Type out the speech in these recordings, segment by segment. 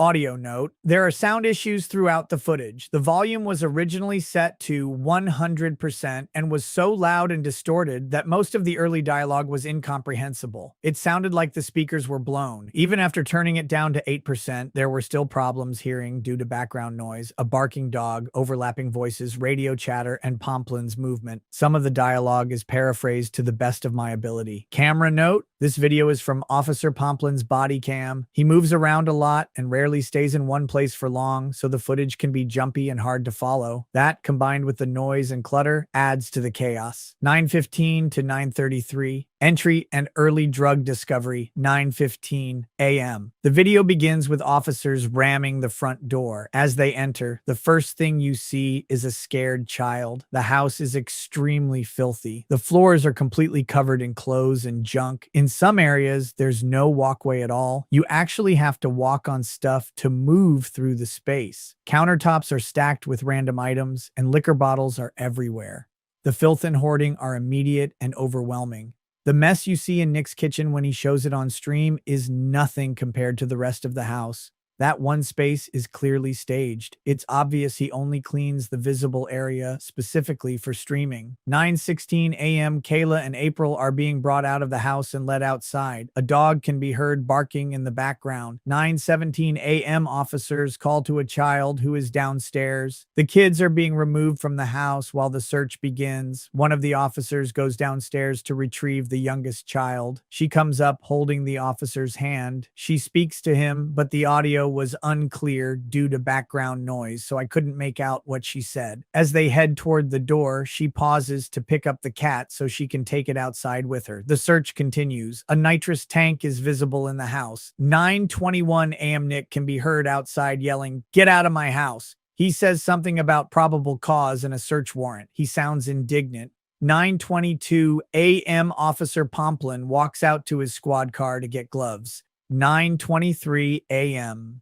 Audio note: there are sound issues throughout the footage. The volume was originally set to 100% and was so loud and distorted that most of the early dialogue was incomprehensible. It sounded like the speakers were blown. Even after turning it down to 8%, there were still problems hearing due to background noise, a barking dog, overlapping voices, radio chatter, and Pomplin's movement. Some of the dialogue is paraphrased to the best of my ability. Camera note: this video is from Officer Pomplin's body cam. He moves around a lot and rarely stays in one place for long, so the footage can be jumpy and hard to follow. That, combined with the noise and clutter, adds to the chaos. 9:15 to 9:33. Entry and early drug discovery, 9:15 a.m. The video begins with officers ramming the front door. As they enter, the first thing you see is a scared child. The house is extremely filthy. The floors are completely covered in clothes and junk. In some areas, there's no walkway at all. You actually have to walk on stuff to move through the space. Countertops are stacked with random items, and liquor bottles are everywhere. The filth and hoarding are immediate and overwhelming. The mess you see in Nick's kitchen when he shows it on stream is nothing compared to the rest of the house. That one space is clearly staged. It's obvious he only cleans the visible area specifically for streaming. 9:16 a.m. Kayla and April are being brought out of the house and led outside. A dog can be heard barking in the background. 9:17 a.m. officers call to a child who is downstairs. The kids are being removed from the house while the search begins. One of the officers goes downstairs to retrieve the youngest child. She comes up holding the officer's hand. She speaks to him, but the audio was unclear due to background noise, so I couldn't make out what she said. As they head toward the door, she pauses to pick up the cat so she can take it outside with her. The search continues. A nitrous tank is visible in the house. 9:21 a.m. Nick can be heard outside yelling, "Get out of my house." He says something about probable cause and a search warrant. He sounds indignant. 9:22 a.m. Officer Pomplin walks out to his squad car to get gloves. 9:23 a.m.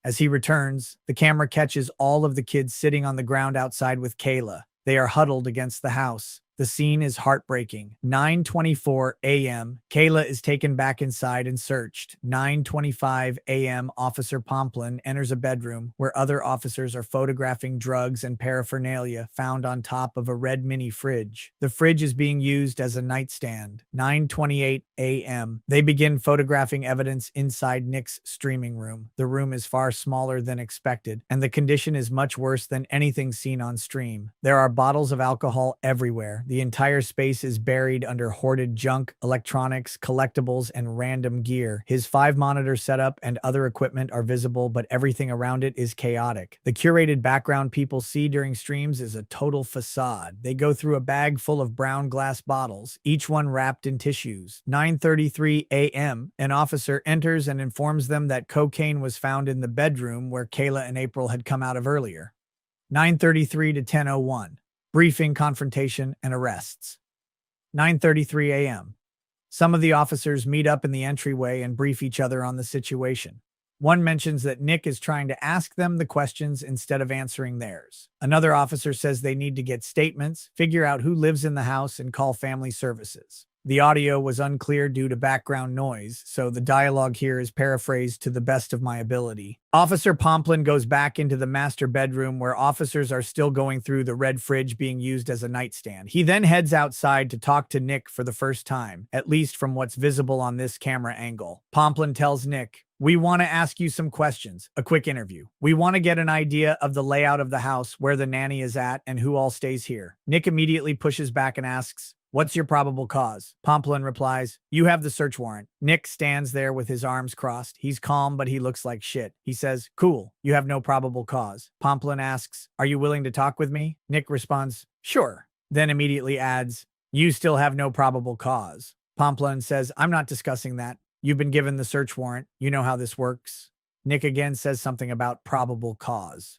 As he returns, the camera catches all of the kids sitting on the ground outside with Kayla. They are huddled against the house. The scene is heartbreaking. 9:24 a.m. Kayla is taken back inside and searched. 9:25 a.m. Officer Pomplin enters a bedroom where other officers are photographing drugs and paraphernalia found on top of a red mini fridge. The fridge is being used as a nightstand. 9:28 a.m. They begin photographing evidence inside Nick's streaming room. The room is far smaller than expected, and the condition is much worse than anything seen on stream. There are bottles of alcohol everywhere. The entire space is buried under hoarded junk, electronics, collectibles, and random gear. His 5-monitor setup and other equipment are visible, but everything around it is chaotic. The curated background people see during streams is a total facade. They go through a bag full of brown glass bottles, each one wrapped in tissues. 9:33 a.m. An officer enters and informs them that cocaine was found in the bedroom where Kayla and April had come out of earlier. 9:33 to 10:01. Briefing, confrontation, and arrests. 9:33 a.m. Some of the officers meet up in the entryway and brief each other on the situation. One mentions that Nick is trying to ask them the questions instead of answering theirs. Another officer says they need to get statements, figure out who lives in the house, and call family services. The audio was unclear due to background noise, so the dialogue here is paraphrased to the best of my ability. Officer Pomplin goes back into the master bedroom where officers are still going through the red fridge being used as a nightstand. He then heads outside to talk to Nick for the first time, at least from what's visible on this camera angle. Pomplin tells Nick, "We want to ask you some questions, a quick interview. We want to get an idea of the layout of the house, where the nanny is at, and who all stays here." Nick immediately pushes back and asks, "What's your probable cause?" Pomplin replies, "You have the search warrant." Nick stands there with his arms crossed. He's calm, but he looks like shit. He says, "Cool, you have no probable cause." Pomplin asks, "Are you willing to talk with me?" Nick responds, "Sure." Then immediately adds, "You still have no probable cause." Pomplin says, "I'm not discussing that. You've been given the search warrant. You know how this works." Nick again says something about probable cause.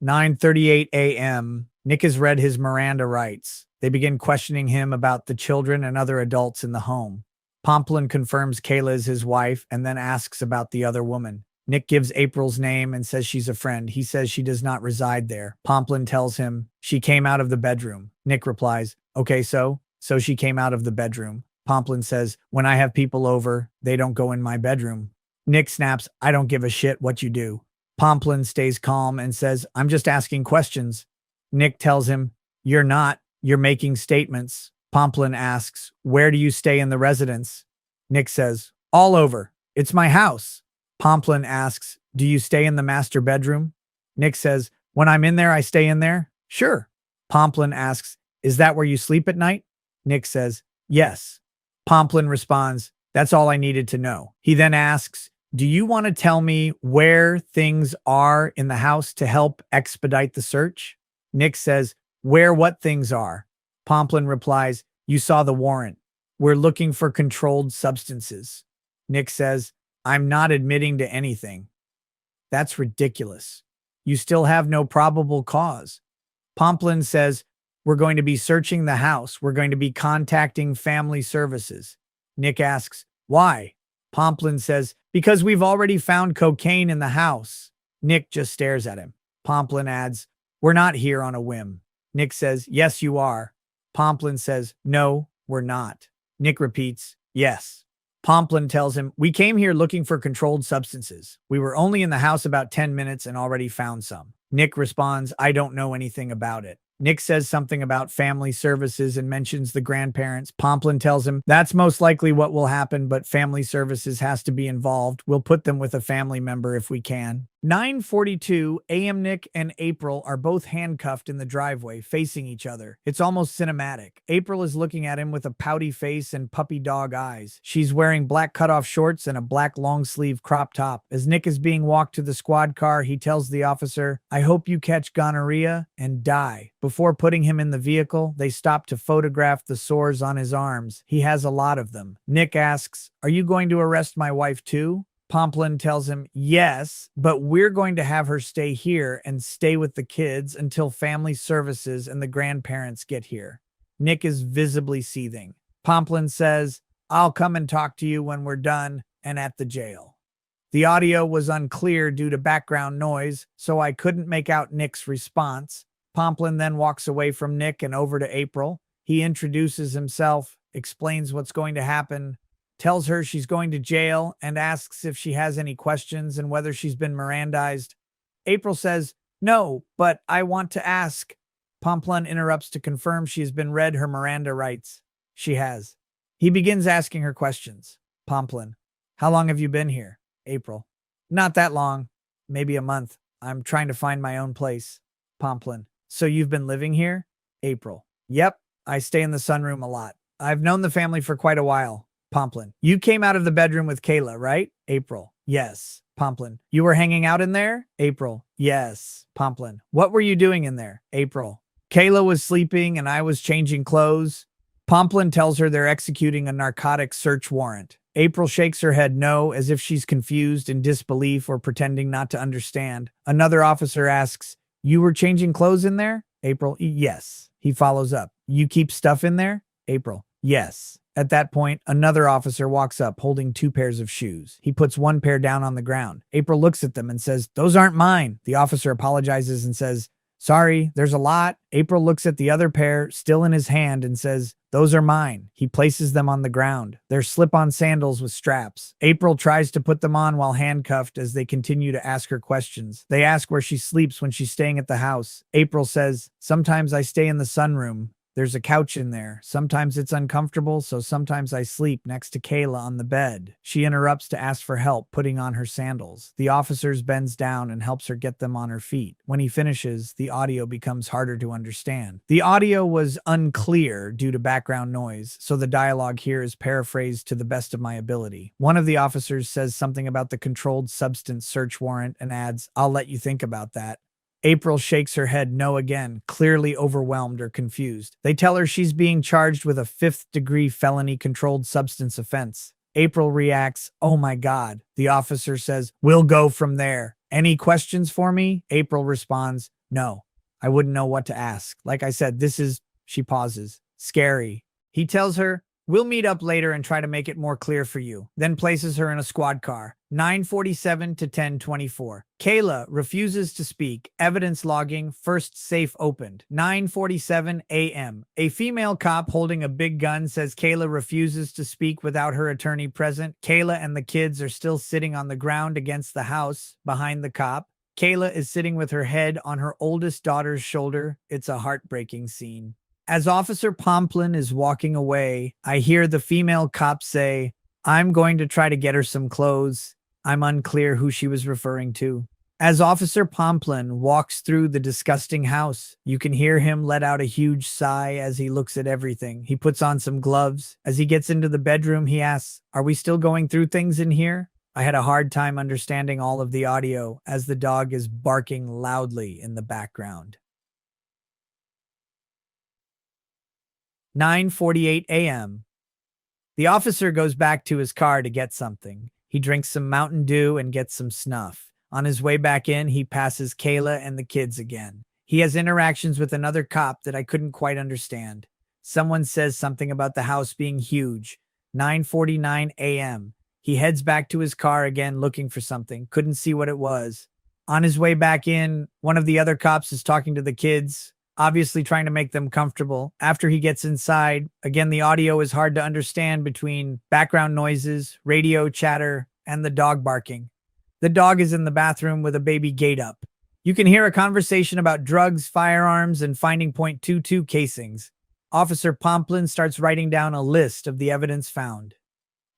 9:38 a.m. Nick has read his Miranda rights. They begin questioning him about the children and other adults in the home. Pomplin confirms Kayla is his wife and then asks about the other woman. Nick gives April's name and says she's a friend. He says she does not reside there. Pomplin tells him she came out of the bedroom. Nick replies, "Okay, so she came out of the bedroom." Pomplin says, "When I have people over, they don't go in my bedroom." Nick snaps, I don't give a shit what you do. Pomplin stays calm and says, I'm just asking questions. Nick tells him, You're not. You're making statements. Pomplin asks, Where do you stay in the residence? Nick says, All over. It's my house. Pomplin asks, Do you stay in the master bedroom? Nick says, When I'm in there, I stay in there. Sure. Pomplin asks, Is that where you sleep at night? Nick says, Yes. Pomplin responds, That's all I needed to know. He then asks, Do you want to tell me where things are in the house to help expedite the search? Nick says, Where what things are? Pomplin replies, You saw the warrant. We're looking for controlled substances. Nick says, I'm not admitting to anything. That's ridiculous. You still have no probable cause. Pomplin says, We're going to be searching the house. We're going to be contacting family services. Nick asks, Why? Pomplin says, Because we've already found cocaine in the house. Nick just stares at him. Pomplin adds, We're not here on a whim. Nick says, Yes, you are. Pomplin says, No, we're not. Nick repeats, Yes. Pomplin tells him, We came here looking for controlled substances. We were only in the house about 10 minutes and already found some. Nick responds, I don't know anything about it. Nick says something about family services and mentions the grandparents. Pomplin tells him, That's most likely what will happen, but family services has to be involved. We'll put them with a family member if we can. 9:42 a.m. Nick and April are both handcuffed in the driveway, facing each other. It's almost cinematic. April is looking at him with a pouty face and puppy dog eyes. She's wearing black cutoff shorts and a black long-sleeve crop top. As Nick is being walked to the squad car, he tells the officer, I hope you catch gonorrhea and die. Before putting him in the vehicle, they stop to photograph the sores on his arms. He has a lot of them. Nick asks, Are you going to arrest my wife too? Pomplin tells him, Yes, but we're going to have her stay here and stay with the kids until family services and the grandparents get here. Nick is visibly seething. Pomplin says, I'll come and talk to you when we're done and at the jail. The audio was unclear due to background noise, so I couldn't make out Nick's response. Pomplin then walks away from Nick and over to April. He introduces himself, explains what's going to happen, tells her she's going to jail, and asks if she has any questions and whether she's been Mirandized. April says, No, but I want to ask. Pomplin interrupts to confirm she has been read her Miranda rights. She has. He begins asking her questions. Pomplin, How long have you been here? April, Not that long. Maybe a month. I'm trying to find my own place. Pomplin, So you've been living here? April, Yep, I stay in the sunroom a lot. I've known the family for quite a while. Pomplin, You came out of the bedroom with Kayla, right? April, Yes. Pomplin, You were hanging out in there? April, Yes. Pomplin, What were you doing in there? April, Kayla was sleeping and I was changing clothes. Pomplin tells her they're executing a narcotics search warrant. April shakes her head no, as if she's confused, in disbelief, or pretending not to understand. Another officer asks, You were changing clothes in there? April, Yes. He follows up, You keep stuff in there? April, Yes. At that point, another officer walks up holding 2 pairs of shoes. He puts one pair down on the ground. April looks at them and says, Those aren't mine. The officer apologizes and says, Sorry, there's a lot. April looks at the other pair, still in his hand, and says, Those are mine. He places them on the ground. They're slip-on sandals with straps. April tries to put them on while handcuffed as they continue to ask her questions. They ask where she sleeps when she's staying at the house. April says, Sometimes I stay in the sunroom. There's a couch in there. Sometimes it's uncomfortable, so sometimes I sleep next to Kayla on the bed. She interrupts to ask for help putting on her sandals. The officer bends down and helps her get them on her feet. When he finishes, the audio becomes harder to understand. The audio was unclear due to background noise, so the dialogue here is paraphrased to the best of my ability. One of the officers says something about the controlled substance search warrant and adds, I'll let you think about that. April shakes her head no again, clearly overwhelmed or confused. They tell her she's being charged with a 5th-degree felony controlled substance offense. April reacts, Oh my God. The officer says, We'll go from there. Any questions for me? April responds, No. I wouldn't know what to ask. Like I said, this is, she pauses, scary. He tells her, We'll meet up later and try to make it more clear for you, then places her in a squad car. 9:47 to 10:24. Kayla refuses to speak. Evidence logging. First safe opened. 9:47 a.m. A female cop holding a big gun says Kayla refuses to speak without her attorney present. Kayla and the kids are still sitting on the ground against the house behind the cop. Kayla is sitting with her head on her oldest daughter's shoulder. It's a heartbreaking scene. As Officer Pomplin is walking away, I hear the female cop say, "I'm going to try to get her some clothes." I'm unclear who she was referring to. As Officer Pomplin walks through the disgusting house, you can hear him let out a huge sigh as he looks at everything. He puts on some gloves. As he gets into the bedroom, he asks, "Are we still going through things in here?" I had a hard time understanding all of the audio as the dog is barking loudly in the background. 9:48 a.m. The officer goes back to his car to get something. He drinks some Mountain Dew and gets some snuff. On his way back in, he passes Kayla and the kids again. He has interactions with another cop that I couldn't quite understand. Someone says something about the house being huge. 9:49 a.m. He heads back to his car again looking for something. Couldn't see what it was. On his way back in, one of the other cops is talking to the kids, obviously trying to make them comfortable. After he gets inside, again, the audio is hard to understand between background noises, radio chatter, and the dog barking. The dog is in the bathroom with a baby gate up. You can hear a conversation about drugs, firearms, and finding .22 casings. Officer Pomplin starts writing down a list of the evidence found.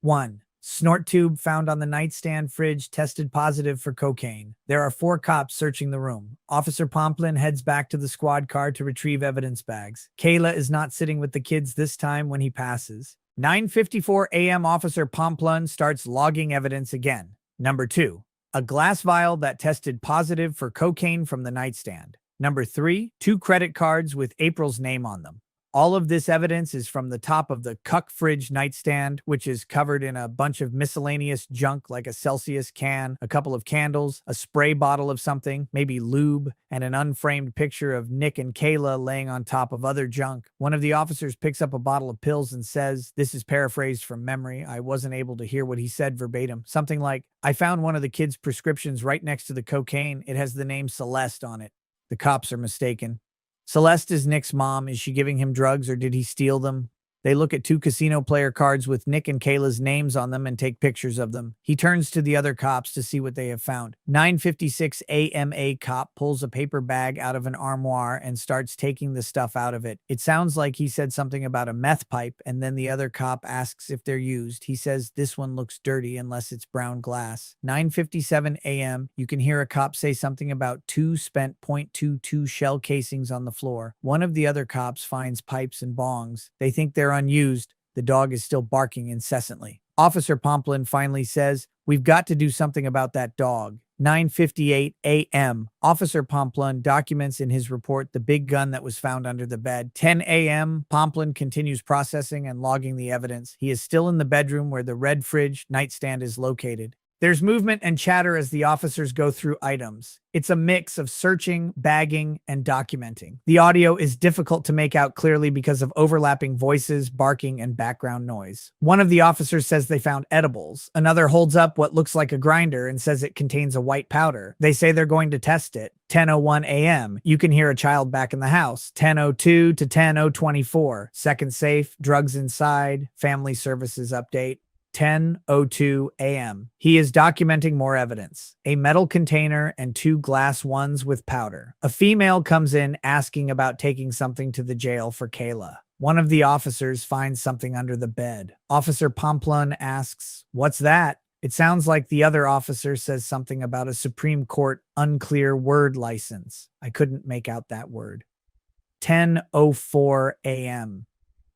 1. Snort tube found on the nightstand fridge tested positive for cocaine. There are 4 cops searching the room. Officer Pomplin heads back to the squad car to retrieve evidence bags. Kayla is not sitting with the kids this time when he passes. 9:54 a.m. Officer Pomplin starts logging evidence again. Number 2. A glass vial that tested positive for cocaine from the nightstand. Number 3. 2 credit cards with April's name on them. All of this evidence is from the top of the Cuck fridge nightstand, which is covered in a bunch of miscellaneous junk like a Celsius can, a couple of candles, a spray bottle of something, maybe lube, and an unframed picture of Nick and Kayla laying on top of other junk. One of the officers picks up a bottle of pills and says, this is paraphrased from memory, I wasn't able to hear what he said verbatim, something like, "I found one of the kids' prescriptions right next to the cocaine. It has the name Celeste on it." The cops are mistaken. Celeste is Nick's mom. Is she giving him drugs or did he steal them? They look at 2 casino player cards with Nick and Kayla's names on them and take pictures of them. He turns to the other cops to see what they have found. 9:56 a.m. A cop pulls a paper bag out of an armoire and starts taking the stuff out of it. It sounds like he said something about a meth pipe, and then the other cop asks if they're used. He says this one looks dirty unless it's brown glass. 9:57 a.m. You can hear a cop say something about 2 spent .22 shell casings on the floor. One of the other cops finds pipes and bongs. They think they're unused. The dog is still barking incessantly. Officer Pomplin finally says, "We've got to do something about that dog." 9:58 a.m. Officer Pomplin documents in his report the big gun that was found under the bed. 10 a.m. Pomplin continues processing and logging the evidence. He is still in the bedroom where the red fridge nightstand is located. There's movement and chatter as the officers go through items. It's a mix of searching, bagging, and documenting. The audio is difficult to make out clearly because of overlapping voices, barking, and background noise. One of the officers says they found edibles. Another holds up what looks like a grinder and says it contains a white powder. They say they're going to test it. 10:01 a.m. You can hear a child back in the house. 10:02 to 10:24. Second safe, drugs inside, family services update. 10:02 a.m. He is documenting more evidence. A metal container and 2 glass ones with powder. A female comes in asking about taking something to the jail for Kayla. One of the officers finds something under the bed. Officer Pomplin asks, "What's that?" It sounds like the other officer says something about a Supreme Court unclear word license. I couldn't make out that word. 10:04 a.m.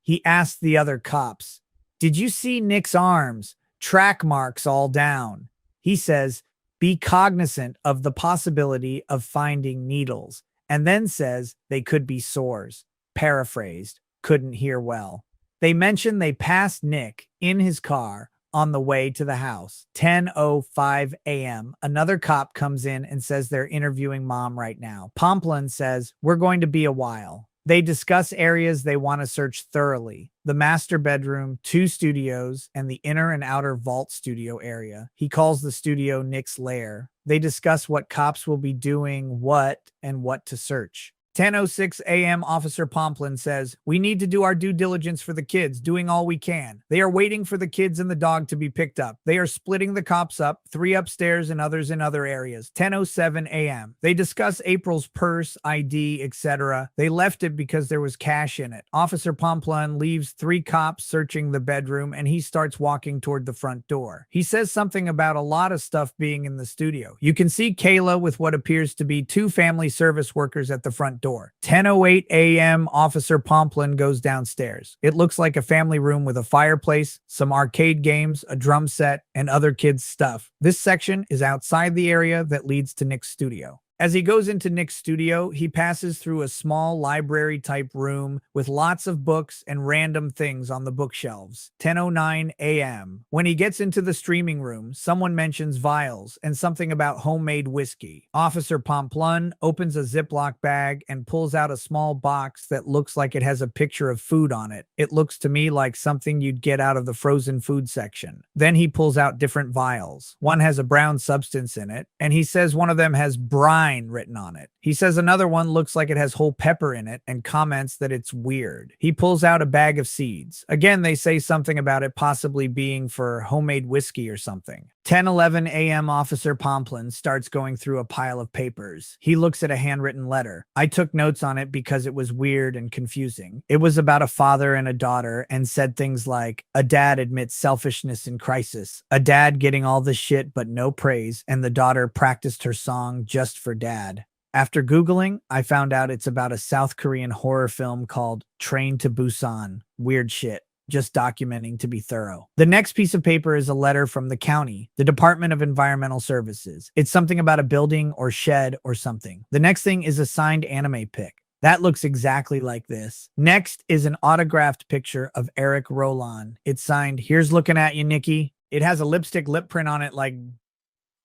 He asked the other cops, "Did you see Nick's arms? Track marks all down." He says, "Be cognizant of the possibility of finding needles," and then says they could be sores. Paraphrased, couldn't hear well. They mention they passed Nick in his car on the way to the house. 10:05 a.m. Another cop comes in and says they're interviewing mom right now. Pomplin says, "We're going to be a while." They discuss areas they want to search thoroughly: the master bedroom, 2 studios, and the inner and outer vault studio area. He calls the studio Nick's lair. They discuss what cops will be doing, what, and what to search. 10:06 a.m. Officer Pomplin says, "We need to do our due diligence for the kids, doing all we can. They are waiting for the kids and the dog to be picked up. They are splitting the cops up, 3 upstairs and others in other areas." 10:07 a.m. They discuss April's purse, ID, etc. They left it because there was cash in it. Officer Pomplin leaves 3 cops searching the bedroom, and he starts walking toward the front door. He says something about a lot of stuff being in the studio. You can see Kayla with what appears to be 2 family service workers at the front door. 10:08 a.m. Officer Pomplin goes downstairs. It looks like a family room with a fireplace, some arcade games, a drum set, and other kids' stuff. This section is outside the area that leads to Nick's studio. As he goes into Nick's studio, he passes through a small library-type room with lots of books and random things on the bookshelves. 10:09 a.m. When he gets into the streaming room, someone mentions vials and something about homemade whiskey. Officer Pomplin opens a Ziploc bag and pulls out a small box that looks like it has a picture of food on it. It looks to me like something you'd get out of the frozen food section. Then he pulls out different vials. One has a brown substance in it, and he says one of them has brine written on it. He says another one looks like it has whole pepper in it and comments that it's weird. He pulls out a bag of seeds. Again, they say something about it possibly being for homemade whiskey or something. 10:11 a.m. Officer Pomplin starts going through a pile of papers. He looks at a handwritten letter. I took notes on it because it was weird and confusing. It was about a father and a daughter and said things like, "A dad admits selfishness in crisis. A dad getting all the shit but no praise, and the daughter practiced her song just for dad." After Googling, I found out it's about a South Korean horror film called Train to Busan. Weird shit. Just documenting to be thorough. The next piece of paper is a letter from the county, the Department of Environmental Services. It's something about a building or shed or something. The next thing is a signed anime pic. That looks exactly like this. Next is an autographed picture of Eric Roland. It's signed, "Here's looking at you, Nikki." It has a lipstick lip print on it like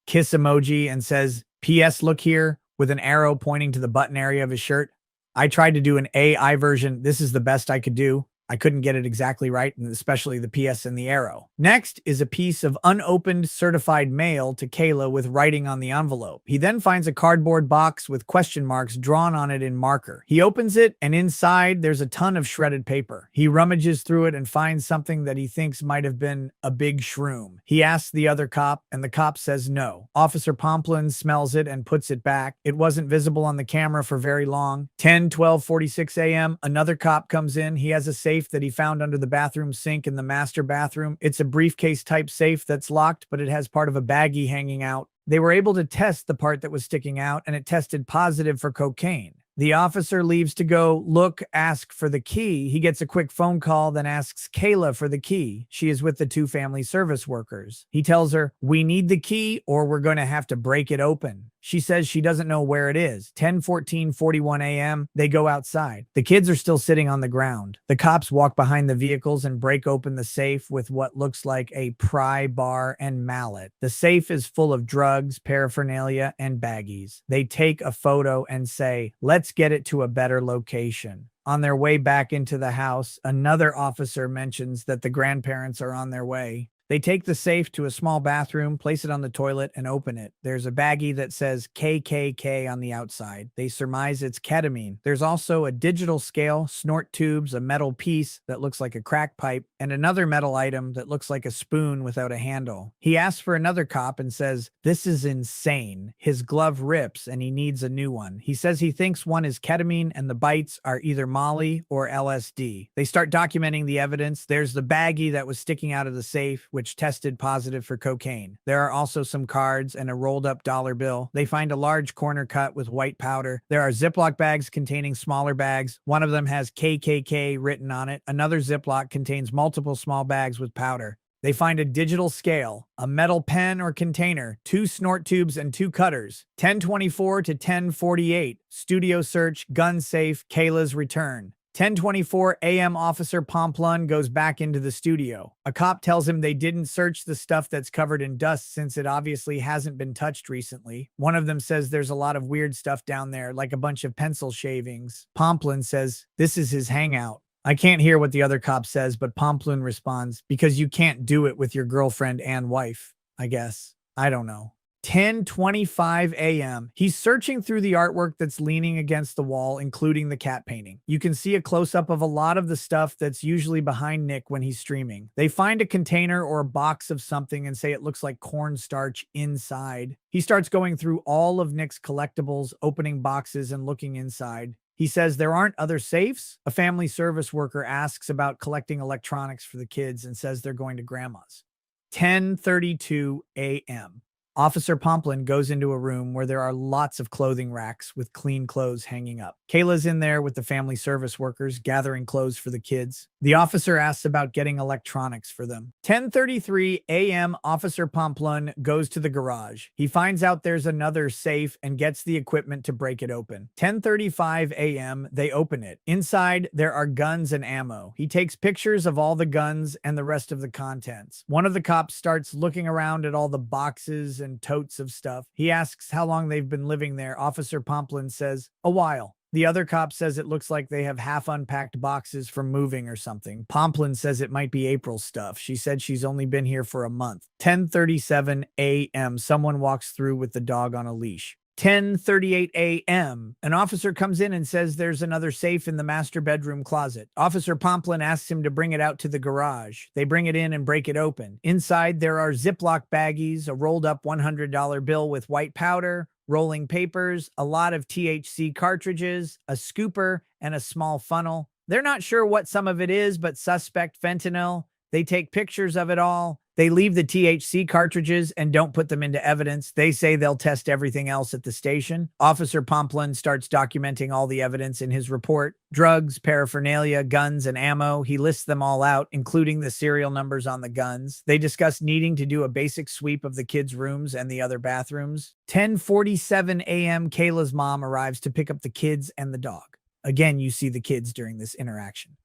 kiss emoji and says, "P.S. look here," with an arrow pointing to the button area of his shirt. I tried to do an AI version. This is the best I could do. I couldn't get it exactly right, and especially the PS and the arrow. Next is a piece of unopened certified mail to Kayla with writing on the envelope. He then finds a cardboard box with question marks drawn on it in marker. He opens it, and inside there's a ton of shredded paper. He rummages through it and finds something that he thinks might have been a big shroom. He asks the other cop, and the cop says no. Officer Pomplin smells it and puts it back. It wasn't visible on the camera for very long. 10:46 a.m. Another cop comes in. He has a safe that he found under the bathroom sink in the master bathroom. It's a briefcase type safe that's locked, but it has part of a baggie hanging out. They were able to test the part that was sticking out, and it tested positive for cocaine. The officer leaves to go ask for the key. He gets a quick phone call, then asks Kayla for the key. She is with the 2 family service workers. He tells her, "We need the key or we're going to have to break it open." She says she doesn't know where it is. 10:41 a.m. They go outside. The kids are still sitting on the ground. The cops walk behind the vehicles and break open the safe with what looks like a pry bar and mallet. The safe is full of drugs, paraphernalia, and baggies. They take a photo and say, "Let's get it to a better location." On their way back into the house, another officer mentions that the grandparents are on their way. They take the safe to a small bathroom, place it on the toilet, and open it. There's a baggie that says KKK on the outside. They surmise it's ketamine. There's also a digital scale, snort tubes, a metal piece that looks like a crack pipe, and another metal item that looks like a spoon without a handle. He asks for another cop and says, "This is insane." His glove rips and he needs a new one. He says he thinks one is ketamine and the bites are either Molly or LSD. They start documenting the evidence. There's the baggie that was sticking out of the safe, which tested positive for cocaine. There are also some cards and a rolled up dollar bill. They find a large corner cut with white powder. There are Ziploc bags containing smaller bags. One of them has KKK written on it. Another Ziploc contains multiple small bags with powder. They find a digital scale, a metal pen or container, 2 snort tubes, and 2 cutters. 10:24 to 10:48. Studio search, gun safe, Kayla's return. 10:24 a.m. Officer Pomplun goes back into the studio. A cop tells him they didn't search the stuff that's covered in dust since it obviously hasn't been touched recently. One of them says there's a lot of weird stuff down there, like a bunch of pencil shavings. Pomplun says this is his hangout. I can't hear what the other cop says, but Pomplun responds, because you can't do it with your girlfriend and wife, I guess. I don't know. 10:25 a.m. He's searching through the artwork that's leaning against the wall, including the cat painting. You can see a close-up of a lot of the stuff that's usually behind Nick when he's streaming. They find a container or a box of something and say it looks like cornstarch inside. He starts going through all of Nick's collectibles, opening boxes and looking inside. He says there aren't other safes. A family service worker asks about collecting electronics for the kids and says they're going to grandma's. 10:32 a.m. Officer Pomplun goes into a room where there are lots of clothing racks with clean clothes hanging up. Kayla's in there with the family service workers gathering clothes for the kids. The officer asks about getting electronics for them. 10:33 a.m. Officer Pomplun goes to the garage. He finds out there's another safe and gets the equipment to break it open. 10:35 a.m. They open it. Inside, there are guns and ammo. He takes pictures of all the guns and the rest of the contents. One of the cops starts looking around at all the boxes and totes of stuff. He asks how long they've been living there. Officer Pomplun says, a while. The other cop says it looks like they have half unpacked boxes from moving or something. Pomplun says it might be April's stuff. She said she's only been here for a month. 10:37 a.m. Someone walks through with the dog on a leash. 10:38 a.m. An officer comes in and says there's another safe in the master bedroom closet. Officer Pomplun asks him to bring it out to the garage. They bring it in and break it open. Inside, there are Ziploc baggies, a rolled up $100 bill with white powder, rolling papers, a lot of THC cartridges, a scooper, and a small funnel. They're not sure what some of it is, but suspect fentanyl. They take pictures of it all. They leave the THC cartridges and don't put them into evidence. They say they'll test everything else at the station. Officer Pomplun starts documenting all the evidence in his report. Drugs, paraphernalia, guns, and ammo. He lists them all out, including the serial numbers on the guns. They discuss needing to do a basic sweep of the kids' rooms and the other bathrooms. 10:47 a.m. Kayla's mom arrives to pick up the kids and the dog. Again, you see the kids during this interaction.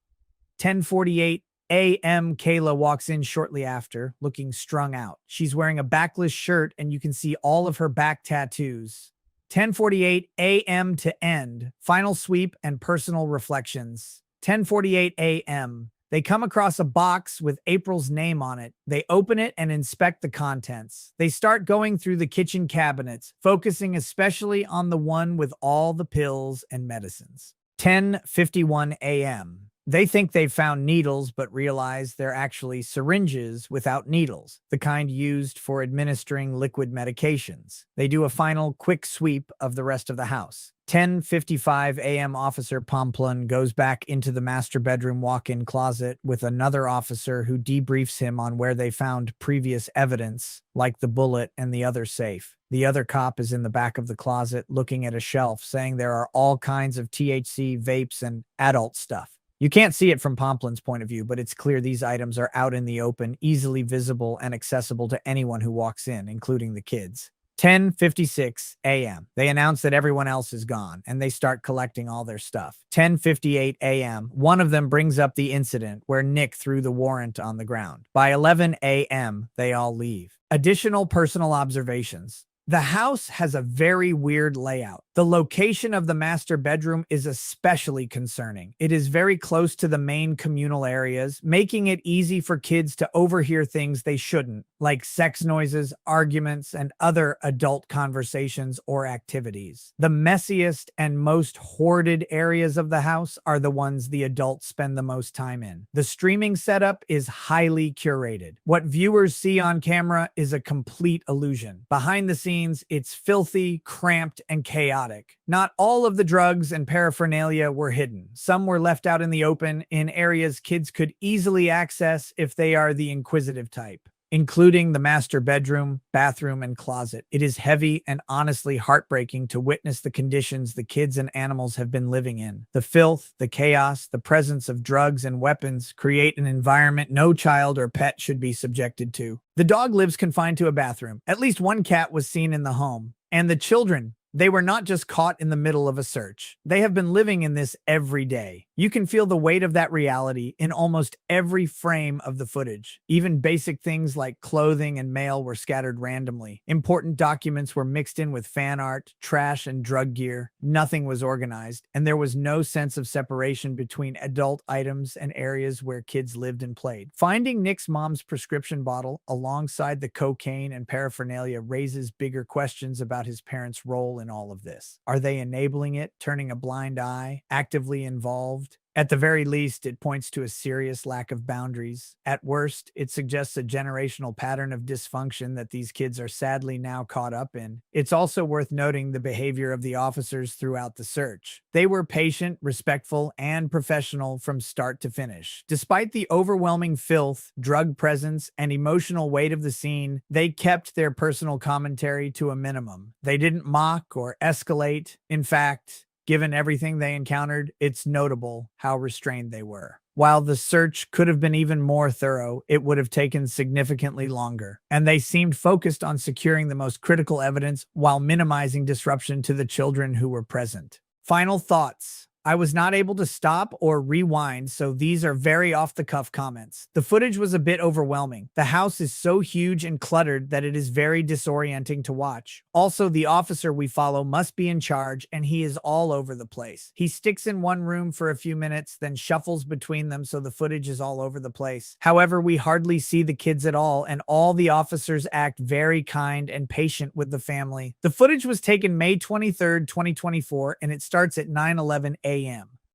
10:48 a.m. Kayla walks in shortly after, looking strung out. She's wearing a backless shirt and you can see all of her back tattoos. 10:48 a.m. to end. Final sweep and personal reflections. 10:48 a.m. They come across a box with April's name on it. They open it and inspect the contents. They start going through the kitchen cabinets, focusing especially on the one with all the pills and medicines. 10:51 a.m. They think they've found needles, but realize they're actually syringes without needles, the kind used for administering liquid medications. They do a final quick sweep of the rest of the house. 10:55 a.m. Officer Pomplun goes back into the master bedroom walk-in closet with another officer who debriefs him on where they found previous evidence, like the bullet and the other safe. The other cop is in the back of the closet looking at a shelf, saying there are all kinds of THC, vapes, and adult stuff. You can't see it from Pomplun's point of view, but it's clear these items are out in the open, easily visible and accessible to anyone who walks in, including the kids. 10:56 a.m. They announce that everyone else is gone, and they start collecting all their stuff. 10:58 a.m. One of them brings up the incident where Nick threw the warrant on the ground. By 11 a.m., they all leave. Additional personal observations. The house has a very weird layout. The location of the master bedroom is especially concerning. It is very close to the main communal areas, making it easy for kids to overhear things they shouldn't, like sex noises, arguments, and other adult conversations or activities. The messiest and most hoarded areas of the house are the ones the adults spend the most time in. The streaming setup is highly curated. What viewers see on camera is a complete illusion. Behind the scenes, it's filthy, cramped, and chaotic. Not all of the drugs and paraphernalia were hidden. Some were left out in the open in areas kids could easily access if they are the inquisitive type, including the master bedroom, bathroom, and closet. It is heavy and honestly heartbreaking to witness the conditions the kids and animals have been living in. The filth, the chaos, the presence of drugs and weapons create an environment no child or pet should be subjected to. The dog lives confined to a bathroom. At least one cat was seen in the home. And the children, they were not just caught in the middle of a search. They have been living in this every day. You can feel the weight of that reality in almost every frame of the footage. Even basic things like clothing and mail were scattered randomly. Important documents were mixed in with fan art, trash, and drug gear. Nothing was organized, and there was no sense of separation between adult items and areas where kids lived and played. Finding Nick's mom's prescription bottle alongside the cocaine and paraphernalia raises bigger questions about his parents' role in all of this. Are they enabling it, turning a blind eye, actively involved? At the very least, it points to a serious lack of boundaries. At worst, it suggests a generational pattern of dysfunction that these kids are sadly now caught up in. It's also worth noting the behavior of the officers throughout the search. They were patient, respectful, and professional from start to finish. Despite the overwhelming filth, drug presence, and emotional weight of the scene, they kept their personal commentary to a minimum. They didn't mock or escalate. In fact, given everything they encountered, it's notable how restrained they were. While the search could have been even more thorough, it would have taken significantly longer, and they seemed focused on securing the most critical evidence while minimizing disruption to the children who were present. Final thoughts. I was not able to stop or rewind, so these are very off-the-cuff comments. The footage was a bit overwhelming. The house is so huge and cluttered that it is very disorienting to watch. Also, the officer we follow must be in charge, and he is all over the place. He sticks in one room for a few minutes, then shuffles between them so the footage is all over the place. However, we hardly see the kids at all, and all the officers act very kind and patient with the family. The footage was taken May 23rd, 2024, and it starts at 9:11 a.m.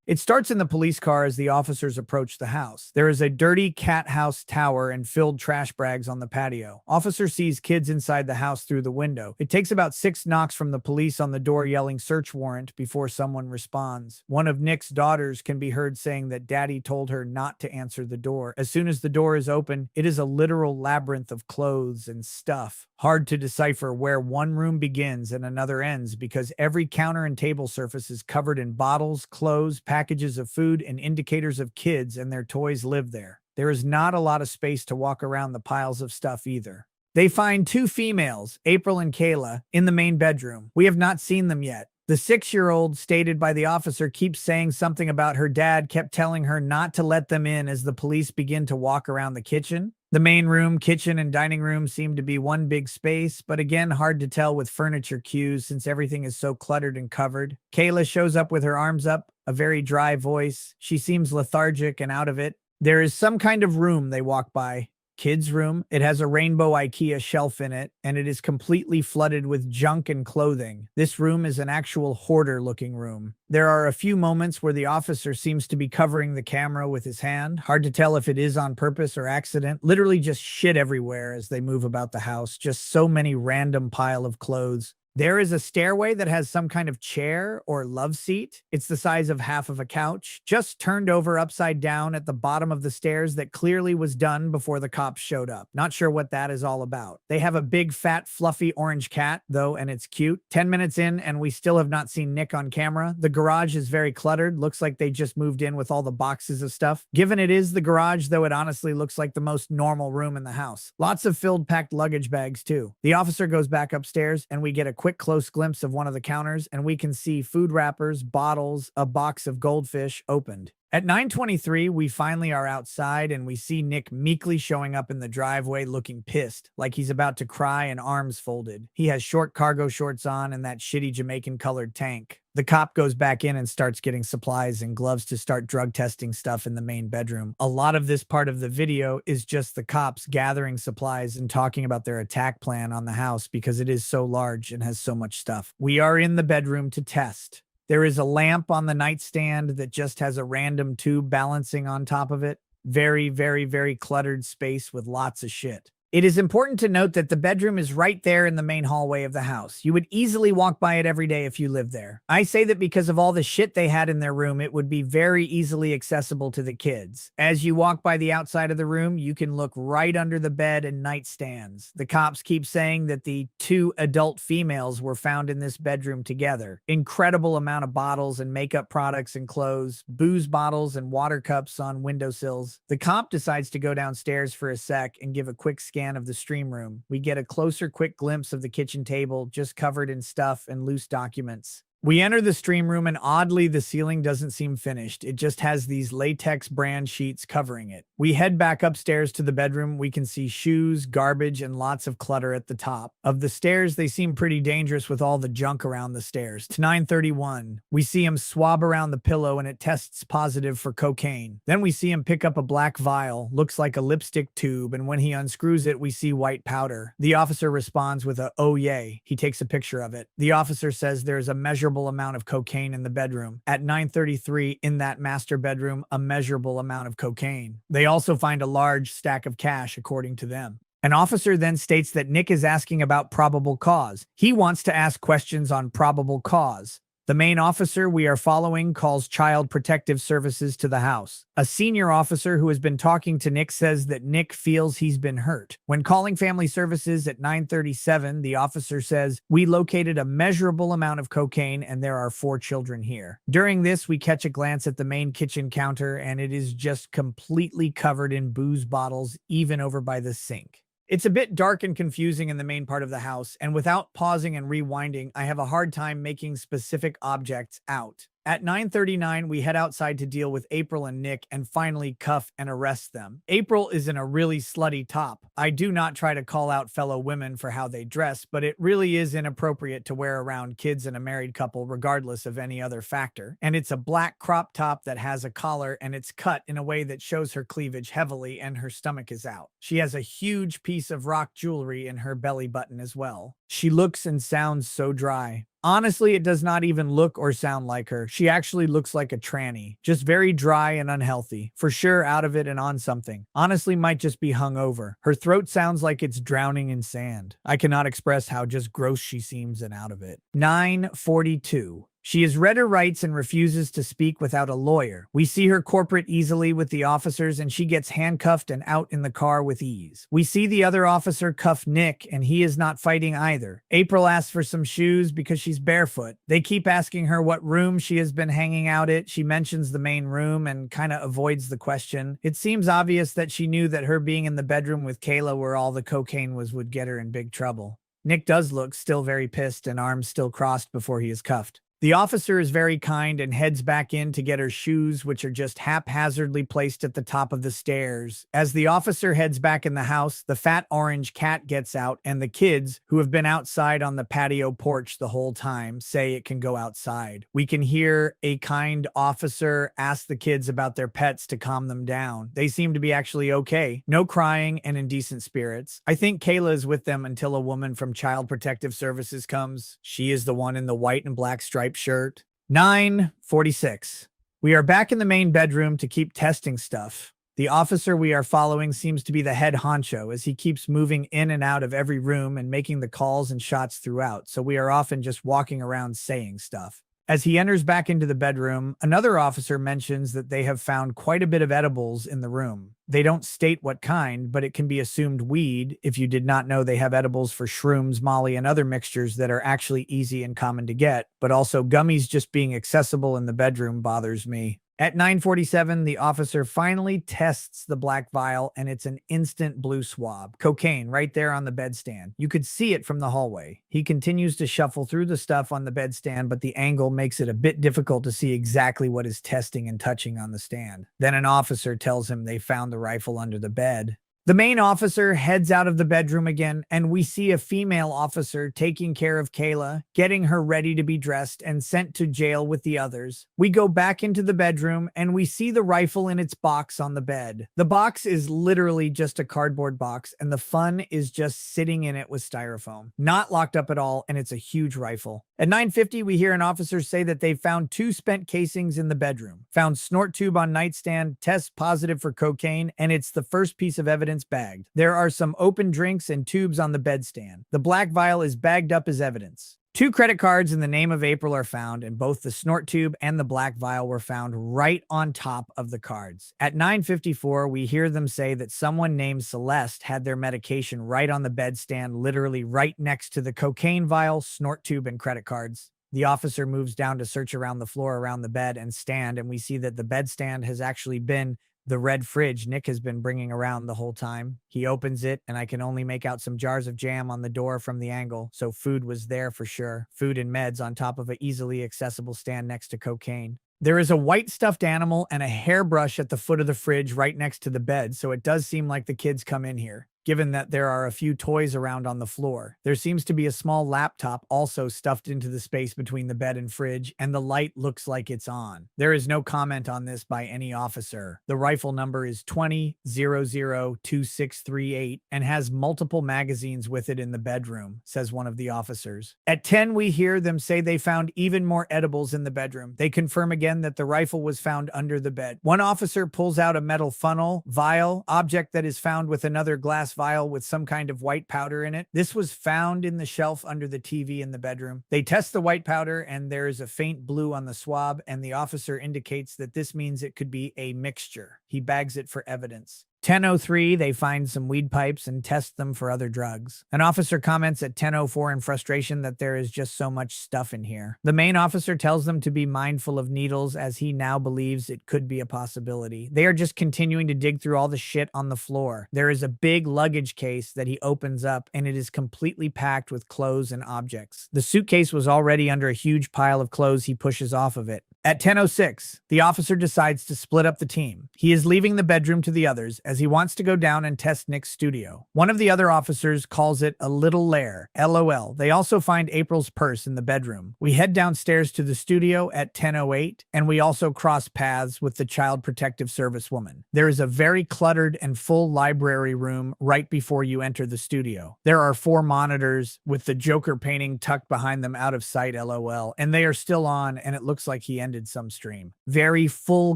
It starts in the police car as the officers approach the house. There is a dirty cat house tower and filled trash bags on the patio. Officer sees kids inside the house through the window. It takes about 6 knocks from the police on the door yelling search warrant before someone responds. One of Nick's daughters can be heard saying that Daddy told her not to answer the door. As soon as the door is open, it is a literal labyrinth of clothes and stuff. Hard to decipher where one room begins and another ends because every counter and table surface is covered in bottles, clothes, packages of food, and indicators of kids and their toys live there. There is not a lot of space to walk around the piles of stuff either. They find 2 females, April and Kayla, in the main bedroom. We have not seen them yet. The 6-year-old, stated by the officer, keeps saying something about her dad kept telling her not to let them in as the police begin to walk around the kitchen. The main room, kitchen, and dining room seem to be one big space, but again, hard to tell with furniture cues since everything is so cluttered and covered. Kayla shows up with her arms up, a very dry voice. She seems lethargic and out of it. There is some kind of room they walk by. Kids' room. It has a rainbow IKEA shelf in it, and it is completely flooded with junk and clothing. This room is an actual hoarder-looking room. There are a few moments where the officer seems to be covering the camera with his hand. Hard to tell if it is on purpose or accident. Literally just shit everywhere as they move about the house. Just so many random pile of clothes. There is a stairway that has some kind of chair or love seat. It's the size of half of a couch, just turned over upside down at the bottom of the stairs that clearly was done before the cops showed up. Not sure what that is all about. They have a big, fat, fluffy orange cat, though, and it's cute. 10 minutes in, and we still have not seen Nick on camera. The garage is very cluttered. Looks like they just moved in with all the boxes of stuff. Given it is the garage, though, it honestly looks like the most normal room in the house. Lots of filled, packed luggage bags, too. The officer goes back upstairs, and we get a quick close glimpse of one of the counters, and we can see food wrappers, bottles, a box of goldfish opened. At 9:23, we finally are outside and we see Nick meekly showing up in the driveway looking pissed, like he's about to cry and arms folded. He has short cargo shorts on and that shitty Jamaican-colored tank. The cop goes back in and starts getting supplies and gloves to start drug testing stuff in the main bedroom. A lot of this part of the video is just the cops gathering supplies and talking about their attack plan on the house because it is so large and has so much stuff. We are in the bedroom to test. There is a lamp on the nightstand that just has a random tube balancing on top of it. Very, very, very cluttered space with lots of shit. It is important to note that the bedroom is right there in the main hallway of the house. You would easily walk by it every day if you lived there. I say that because of all the shit they had in their room, it would be very easily accessible to the kids. As you walk by the outside of the room, you can look right under the bed and nightstands. The cops keep saying that the 2 adult females were found in this bedroom together. Incredible amount of bottles and makeup products and clothes, booze bottles and water cups on windowsills. The cop decides to go downstairs for a sec and give a quick scan of the stream room. We get a closer quick glimpse of the kitchen table just covered in stuff and loose documents. We enter the stream room, and oddly, the ceiling doesn't seem finished. It just has these latex brand sheets covering it. We head back upstairs to the bedroom. We can see shoes, garbage, and lots of clutter at the top. Of the stairs, they seem pretty dangerous with all the junk around the stairs. To 931, we see him swab around the pillow and it tests positive for cocaine. Then we see him pick up a black vial, looks like a lipstick tube, and when he unscrews it, we see white powder. The officer responds with a "oh yay." He takes a picture of it. The officer says there's a measurable amount of cocaine in the bedroom. At 933, in that master bedroom, a measurable amount of cocaine. They also find a large stack of cash, according to them. An officer then states that Nick is asking about probable cause. He wants to ask questions on probable cause. The main officer we are following calls Child Protective Services to the house. A senior officer who has been talking to Nick says that Nick feels he's been hurt. When calling Family Services at 937, the officer says, "We located a measurable amount of cocaine and there are 4 children here." During this, we catch a glance at the main kitchen counter and it is just completely covered in booze bottles, even over by the sink. It's a bit dark and confusing in the main part of the house, and without pausing and rewinding, I have a hard time making specific objects out. At 9:39, we head outside to deal with April and Nick and finally cuff and arrest them. April is in a really slutty top. I do not try to call out fellow women for how they dress, but it really is inappropriate to wear around kids and a married couple regardless of any other factor. And it's a black crop top that has a collar and it's cut in a way that shows her cleavage heavily and her stomach is out. She has a huge piece of rock jewelry in her belly button as well. She looks and sounds so dry. Honestly, it does not even look or sound like her. She actually looks like a tranny. Just very dry and unhealthy. For sure out of it and on something. Honestly, might just be hungover. Her throat sounds like it's drowning in sand. I cannot express how just gross she seems and out of it. 9:42. She has read her rights and refuses to speak without a lawyer. We see her cooperate easily with the officers and she gets handcuffed and out in the car with ease. We see the other officer cuff Nick and he is not fighting either. April asks for some shoes because she's barefoot. They keep asking her what room she has been hanging out at. She mentions the main room and kind of avoids the question. It seems obvious that she knew that her being in the bedroom with Kayla where all the cocaine was would get her in big trouble. Nick does look still very pissed and arms still crossed before he is cuffed. The officer is very kind and heads back in to get her shoes, which are just haphazardly placed at the top of the stairs. As the officer heads back in the house, the fat orange cat gets out, and the kids, who have been outside on the patio porch the whole time, say it can go outside. We can hear a kind officer ask the kids about their pets to calm them down. They seem to be actually okay. No crying and in decent spirits. I think Kayla is with them until a woman from Child Protective Services comes. She is the one in the white and black striped shirt. 9:46. We are back in the main bedroom to keep testing stuff. The officer we are following seems to be the head honcho as he keeps moving in and out of every room and making the calls and shots throughout, so we are often just walking around saying stuff. As he enters back into the bedroom, another officer mentions that they have found quite a bit of edibles in the room. They don't state what kind, but it can be assumed weed if you did not know they have edibles for shrooms, molly, and other mixtures that are actually easy and common to get, but also gummies just being accessible in the bedroom bothers me. At 9:47, the officer finally tests the black vial, and it's an instant blue swab. Cocaine right there on the bedstand. You could see it from the hallway. He continues to shuffle through the stuff on the bedstand, but the angle makes it a bit difficult to see exactly what is testing and touching on the stand. Then an officer tells him they found the rifle under the bed. The main officer heads out of the bedroom again, and we see a female officer taking care of Kayla, getting her ready to be dressed and sent to jail with the others. We go back into the bedroom, and we see the rifle in its box on the bed. The box is literally just a cardboard box, and the fun is just sitting in it with styrofoam. Not locked up at all, and it's a huge rifle. At 9:50, we hear an officer say that they found 2 spent casings in the bedroom. Found snort tube on nightstand, test positive for cocaine, and it's the first piece of evidence bagged. There are some open drinks and tubes on the bedstand. The black vial is bagged up as evidence. 2 credit cards in the name of April are found, and both the snort tube and the black vial were found right on top of the cards. At 9:54, we hear them say that someone named Celeste had their medication right on the bedstand, literally right next to the cocaine vial, snort tube, and credit cards. The officer moves down to search around the floor around the bed and stand, and we see that the bedstand has actually been The red fridge Nick has been bringing around the whole time. He opens it, and I can only make out some jars of jam on the door from the angle, so food was there for sure. Food and meds on top of an easily accessible stand next to cocaine. There is a white stuffed animal and a hairbrush at the foot of the fridge right next to the bed, so it does seem like the kids come in here. Given that there are a few toys around on the floor, there seems to be a small laptop also stuffed into the space between the bed and fridge, and the light looks like it's on. There is no comment on this by any officer. The rifle number is 20002638 and has multiple magazines with it in the bedroom, says one of the officers. At 10, we hear them say they found even more edibles in the bedroom. They confirm again that the rifle was found under the bed. One officer pulls out a metal funnel, vial, object that is found with another glass vial with some kind of white powder in it. This was found in the shelf under the TV in the bedroom. They test the white powder, and there is a faint blue on the swab, and the officer indicates that this means it could be a mixture. He bags it for evidence. 10:03, they find some weed pipes and test them for other drugs. An officer comments at 10:04 in frustration that there is just so much stuff in here. The main officer tells them to be mindful of needles, as he now believes it could be a possibility. They are just continuing to dig through all the shit on the floor. There is a big luggage case that he opens up, and it is completely packed with clothes and objects. The suitcase was already under a huge pile of clothes he pushes off of it. At 10:06, the officer decides to split up the team. He is leaving the bedroom to the others, as he wants to go down and test Nick's studio. One of the other officers calls it a little lair, LOL. They also find April's purse in the bedroom. We head downstairs to the studio at 10:08, and we also cross paths with the Child Protective Service woman. There is a very cluttered and full library room right before you enter the studio. There are 4 monitors with the Joker painting tucked behind them out of sight, LOL, and they are still on, and it looks like he ended some stream. Very full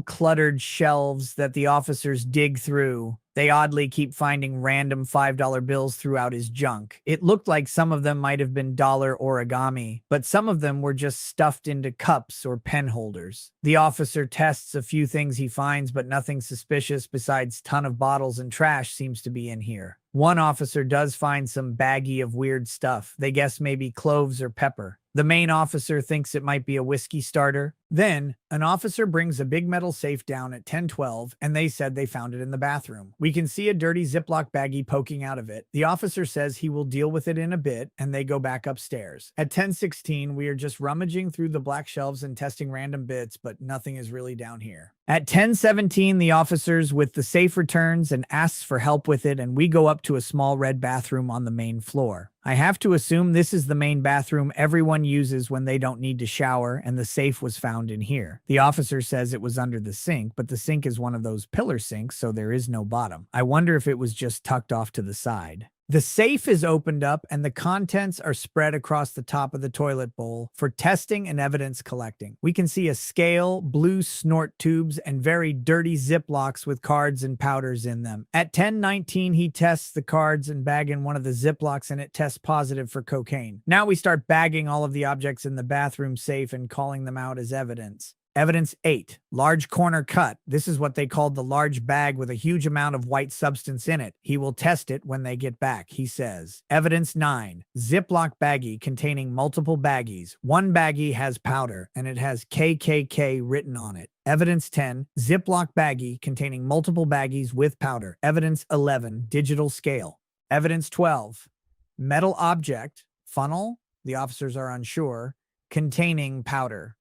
cluttered shelves that the officers dig through. They oddly keep finding random $5 bills throughout his junk. It looked like some of them might have been dollar origami, but some of them were just stuffed into cups or pen holders. The officer tests a few things he finds, but nothing suspicious besides ton of bottles and trash seems to be in here. One officer does find some baggie of weird stuff. They guess maybe cloves or pepper. The main officer thinks it might be a whiskey starter. Then, an officer brings a big metal safe down at 10:12, and they said they found it in the bathroom. We can see a dirty Ziploc baggie poking out of it. The officer says he will deal with it in a bit, and they go back upstairs. At 10:16, we are just rummaging through the black shelves and testing random bits, but nothing is really down here. At 10:17, the officers with the safe returns and asks for help with it, and we go up to a small red bathroom on the main floor. I have to assume this is the main bathroom everyone uses when they don't need to shower, and the safe was found in here. The officer says it was under the sink, but the sink is one of those pillar sinks, so there is no bottom. I wonder if it was just tucked off to the side. The safe is opened up, and the contents are spread across the top of the toilet bowl for testing and evidence collecting. We can see a scale, blue snort tubes, and very dirty Ziplocs with cards and powders in them. At 10:19, he tests the cards and bag in one of the Ziplocs, and it tests positive for cocaine. Now we start bagging all of the objects in the bathroom safe and calling them out as evidence. Evidence 8, large corner cut. This is what they called the large bag with a huge amount of white substance in it. He will test it when they get back, he says. Evidence 9, Ziploc baggie containing multiple baggies. One baggie has powder, and it has KKK written on it. Evidence 10, Ziploc baggie containing multiple baggies with powder. Evidence 11, digital scale. Evidence 12, metal object, funnel, the officers are unsure, containing powder.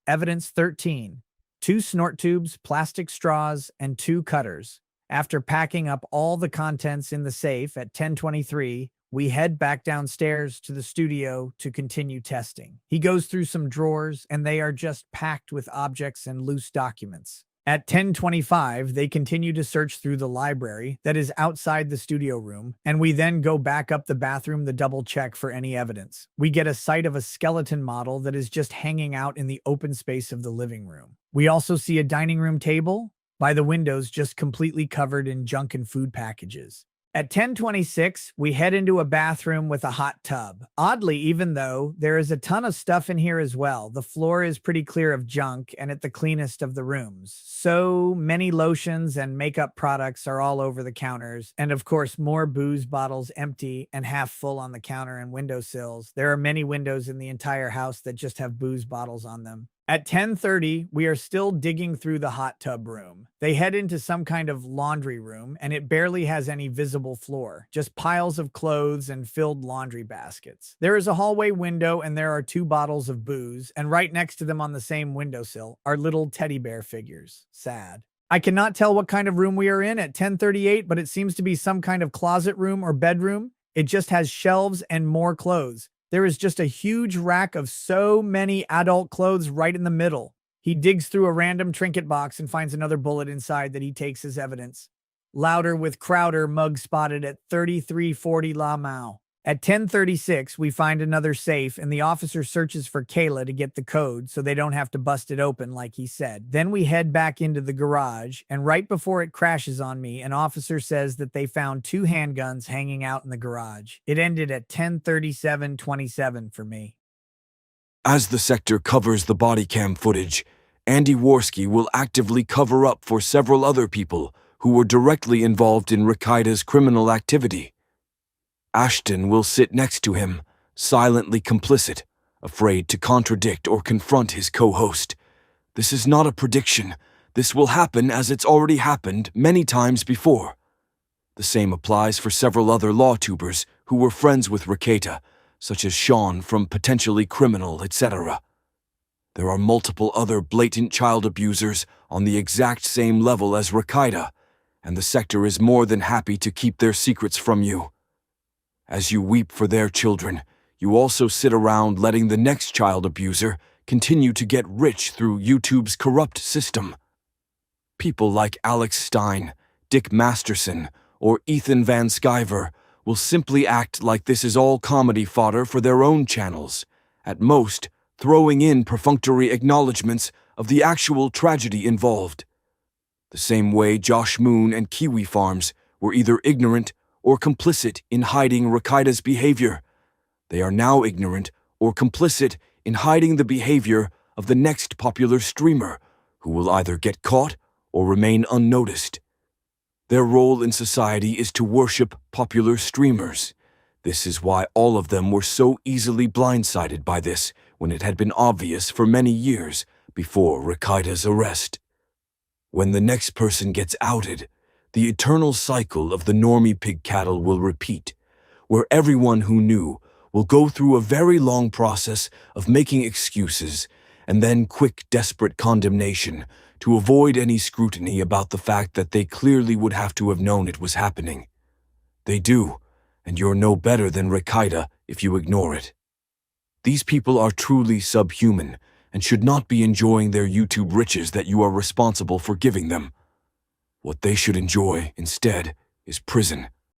Evidence 13, 2 snort tubes, plastic straws, and 2 cutters. After packing up all the contents in the safe at 10:23, we head back downstairs to the studio to continue testing. He goes through some drawers, and they are just packed with objects and loose documents. At 10:25, they continue to search through the library that is outside the studio room, and we then go back up the bathroom to double check for any evidence. We get a sight of a skeleton model that is just hanging out in the open space of the living room. We also see a dining room table by the windows just completely covered in junk and food packages. At 10:26, we head into a bathroom with a hot tub. Oddly, even though there is a ton of stuff in here as well, the floor is pretty clear of junk and at the cleanest of the rooms. So many lotions and makeup products are all over the counters, and of course more booze bottles empty and half full on the counter and windowsills. There are many windows in the entire house that just have booze bottles on them. At 10:30, we are still digging through the hot tub room. They head into some kind of laundry room, and it barely has any visible floor, just piles of clothes and filled laundry baskets. There is a hallway window, and there are two bottles of booze, and right next to them on the same windowsill are little teddy bear figures. Sad. I cannot tell what kind of room we are in at 10:38, but it seems to be some kind of closet room or bedroom. It just has shelves and more clothes. There is just a huge rack of so many adult clothes right in the middle. He digs through a random trinket box and finds another bullet inside that he takes as evidence. Louder with Crowder mug spotted at 3340 La Mau. At 10:36, we find another safe, and the officer searches for Kayla to get the code so they don't have to bust it open like he said. Then we head back into the garage, and right before it crashes on me, an officer says that they found two handguns hanging out in the garage. It ended at 10:37:27 for me. As the sector covers the body cam footage, Andy Worski will actively cover up for several other people who were directly involved in Rekieta's criminal activity. Ashton will sit next to him, silently complicit, afraid to contradict or confront his co-host. This is not a prediction. This will happen as it's already happened many times before. The same applies for several other law-tubers who were friends with Rekieta, such as Sean from Potentially Criminal, etc. There are multiple other blatant child abusers on the exact same level as Rekieta, and the sector is more than happy to keep their secrets from you. As you weep for their children, you also sit around letting the next child abuser continue to get rich through YouTube's corrupt system. People like Alex Stein, Dick Masterson, or Ethan Van Sciver will simply act like this is all comedy fodder for their own channels, at most throwing in perfunctory acknowledgments of the actual tragedy involved. The same way Josh Moon and Kiwi Farms were either ignorant or complicit in hiding Rekieta's behavior. They are now ignorant or complicit in hiding the behavior of the next popular streamer, who will either get caught or remain unnoticed. Their role in society is to worship popular streamers. This is why all of them were so easily blindsided by this when it had been obvious for many years before Rekieta's arrest. When the next person gets outed, the eternal cycle of the normie pig cattle will repeat, where everyone who knew will go through a very long process of making excuses and then quick, desperate condemnation to avoid any scrutiny about the fact that they clearly would have to have known it was happening. They do, and you're no better than Rekieta if you ignore it. These people are truly subhuman and should not be enjoying their YouTube riches that you are responsible for giving them. What they should enjoy, instead, is prison.